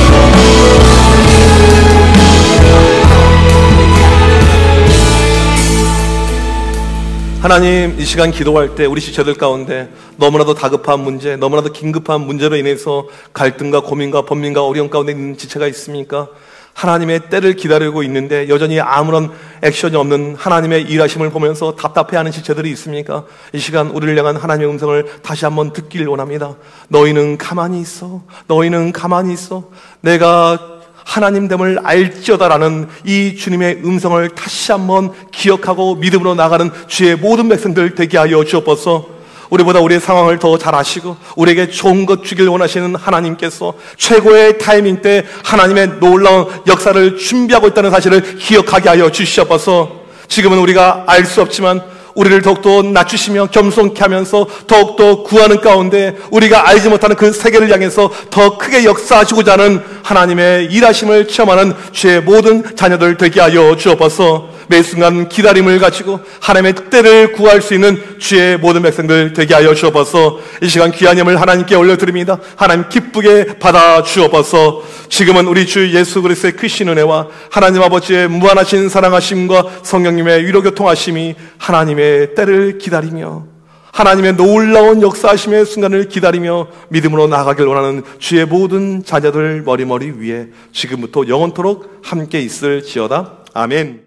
하나님, 이 시간 기도할 때 우리 지체들 가운데 너무나도 다급한 문제, 너무나도 긴급한 문제로 인해서 갈등과 고민과 번민과 어려움 가운데 있는 지체가 있습니까? 하나님의 때를 기다리고 있는데 여전히 아무런 액션이 없는 하나님의 일하심을 보면서 답답해하는 지체들이 있습니까? 이 시간 우리를 향한 하나님의 음성을 다시 한번 듣길 원합니다. 너희는 가만히 있어. 너희는 가만히 있어. 내가 하나님됨을 알지어다라는 이 주님의 음성을 다시 한번 기억하고 믿음으로 나가는 주의 모든 백성들 되게 하여 주옵소서. 우리보다 우리의 상황을 더 잘 아시고 우리에게 좋은 것 주길 원하시는 하나님께서 최고의 타이밍 때 하나님의 놀라운 역사를 준비하고 있다는 사실을 기억하게 하여 주시옵소서. 지금은 우리가 알 수 없지만 우리를 더욱더 낮추시며 겸손케 하면서 더욱더 구하는 가운데 우리가 알지 못하는 그 세계를 향해서 더 크게 역사하시고자 하는 하나님의 일하심을 체험하는 주의 모든 자녀들 되게 하여 주옵소서. 매 순간 기다림을 가지고 하나님의 때를 구할 수 있는 주의 모든 백성들 되게 하여 주옵소서. 이 시간 귀한 예물 하나님께 올려드립니다. 하나님 기쁘게 받아 주옵소서. 지금은 우리 주 예수 그리스도의 크신 은혜와 하나님 아버지의 무한하신 사랑하심과 성령님의 위로교통하심이 하나님의 때를 기다리며 하나님의 놀라운 역사하심의 순간을 기다리며 믿음으로 나아가길 원하는 주의 모든 자녀들 머리머리 위에 지금부터 영원토록 함께 있을지어다. 아멘.